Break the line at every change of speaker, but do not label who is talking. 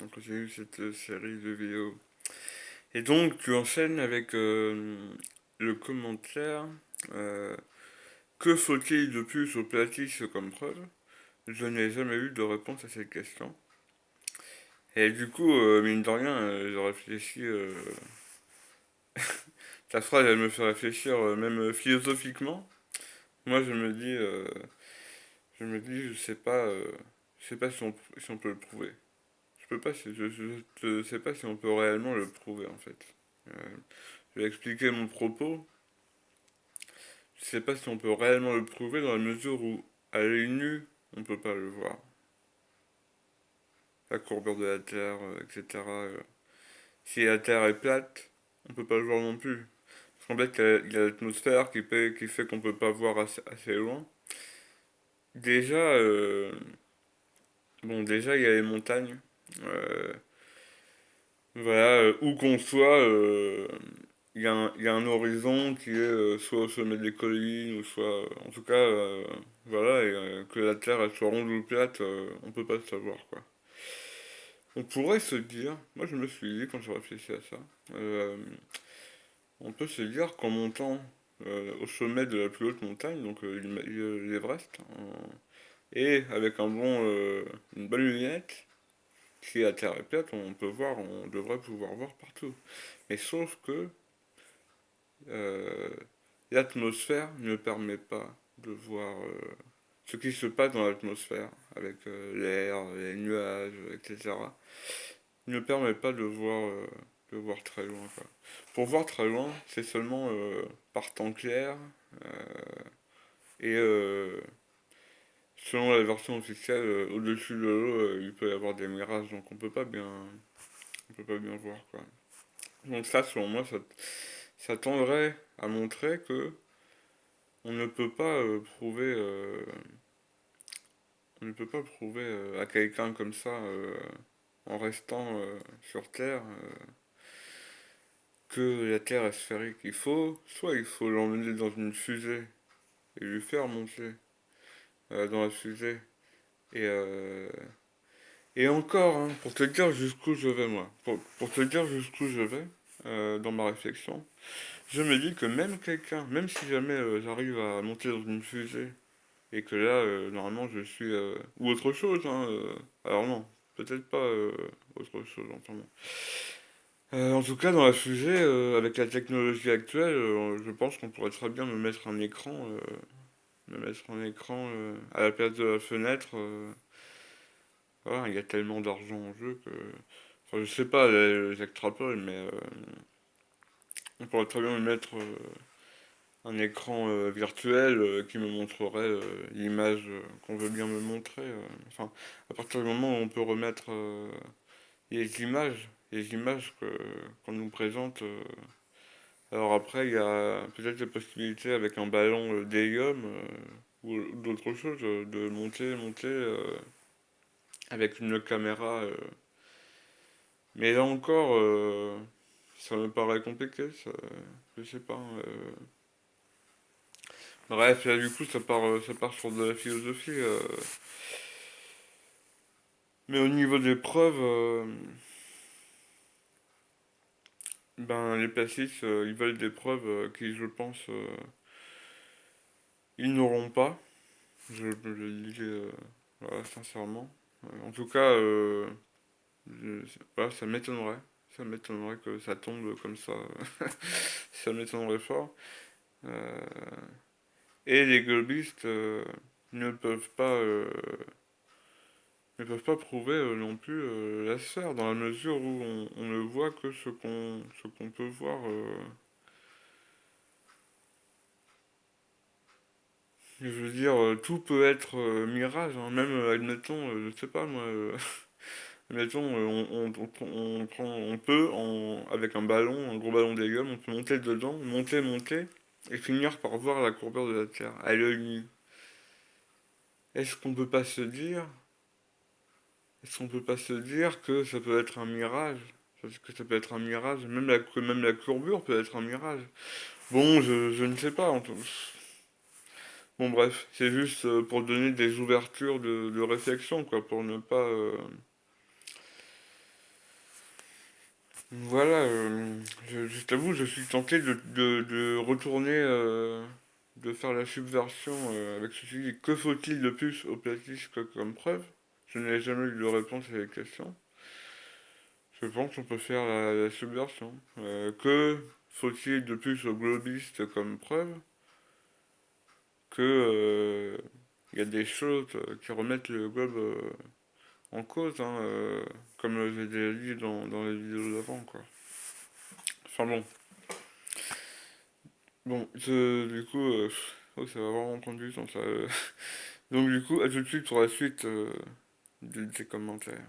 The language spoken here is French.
on continue cette série de vidéos. Et donc, tu enchaînes avec le commentaire euh, que faut-il de plus au platisme comme preuve? Je n'ai jamais eu de réponse à cette question. Et du coup, mine de rien, je réfléchis. Ta phrase, elle me fait réfléchir, même philosophiquement. Moi, je sais pas, je sais pas si on peut le prouver. Je peux pas, je sais pas si on peut réellement le prouver en fait. Euh, je vais expliquer mon propos. Je sais pas si on peut réellement le prouver dans la mesure où, à l'œil nu, on peut pas le voir. La courbure de la Terre, etc. Si la Terre est plate, on peut pas le voir non plus. Parce qu'en fait, il y a l'atmosphère qui fait qu'on peut pas voir assez loin. Déjà, déjà, il y a les montagnes. Euh, voilà, où qu'on soit, il y a un horizon qui est soit au sommet des collines, ou soit, en tout cas, voilà, et que la Terre elle soit ronde ou plate, on peut pas le savoir, quoi. On pourrait se dire, moi je me suis dit quand je réfléchis à ça, euh, on peut se dire qu'en montant au sommet de la plus haute montagne, donc l'Everest, et avec une bonne lunette, si la Terre est plate, on devrait pouvoir voir partout. Mais sauf que euh, l'atmosphère ne permet pas de voir ce qui se passe dans l'atmosphère, avec l'air, les nuages, etc. Ne permet pas de voir très loin, quoi. Pour voir très loin, c'est seulement par temps clair, euh, et selon la version officielle, au-dessus de l'eau, il peut y avoir des mirages, donc on peut pas bien voir, quoi. Donc ça, selon moi, ça tendrait à montrer que on ne peut pas on ne peut pas prouver à quelqu'un comme ça, en restant sur Terre, que la Terre est sphérique. Soit il faut l'emmener dans une fusée et lui faire monter dans la fusée. Et, euh, et encore, hein, pour te dire jusqu'où je vais, moi, pour te dire jusqu'où je vais dans ma réflexion, je me dis que même quelqu'un, même si jamais j'arrive à monter dans une fusée et que là, normalement, je suis. Ou autre chose, hein. Alors non, peut-être pas autre chose, enfin bon. En tout cas, dans la fusée, avec la technologie actuelle, je pense qu'on pourrait très bien me mettre un écran à la place de la fenêtre. Voilà, il y a tellement d'argent en jeu que. Enfin, je sais pas, j'extrapole, mais on pourrait très bien me mettre un écran virtuel qui me montrerait l'image qu'on veut bien me montrer. Enfin, à partir du moment où on peut remettre les images qu'on nous présente. Alors après, il y a peut-être la possibilité avec un ballon d'hélium ou d'autres choses de monter avec une caméra. Mais là encore, ça me paraît compliqué. Je sais pas. Bref, là du coup, ça part sur de la philosophie. Mais au niveau des preuves, ben les placistes, ils veulent des preuves qui, je pense, ils n'auront pas. Je le dis voilà, sincèrement. En tout cas, voilà, ça m'étonnerait. Ça m'étonnerait que ça tombe comme ça. Ça m'étonnerait fort. Euh, et les globistes ne peuvent pas, euh, ne peuvent pas prouver non plus la sphère, dans la mesure où on ne voit que ce qu'on peut voir. Je veux dire, tout peut être mirage, hein. Même, admettons, je sais pas moi, admettons, on peut, avec un ballon, un gros ballon d'hélium, on peut monter dedans, monter, et finir par voir la courbure de la Terre, à l'œil nu. Est-ce qu'on peut pas se dire, est-ce qu'on peut pas se dire que ça peut être un mirage? Que ça peut être un mirage, que même la courbure peut être un mirage. Bon, je ne sais pas. Bon, bref, c'est juste pour donner des ouvertures de réflexion, quoi, pour ne pas. Voilà, je t'avoue, je suis tenté de retourner, de faire la subversion avec ceci dit. Que faut-il de plus au platisme comme preuve? Je n'ai jamais eu de réponse à la question. Je pense qu'on peut faire la subversion. Que faut-il de plus aux globistes comme preuve que il y a des choses qui remettent le globe en cause, hein, comme j'ai déjà dit dans les vidéos d'avant, quoi. Enfin bon, bon, du coup, oh, ça va vraiment prendre du temps, ça. Donc du coup, à tout de suite pour la suite des commentaires.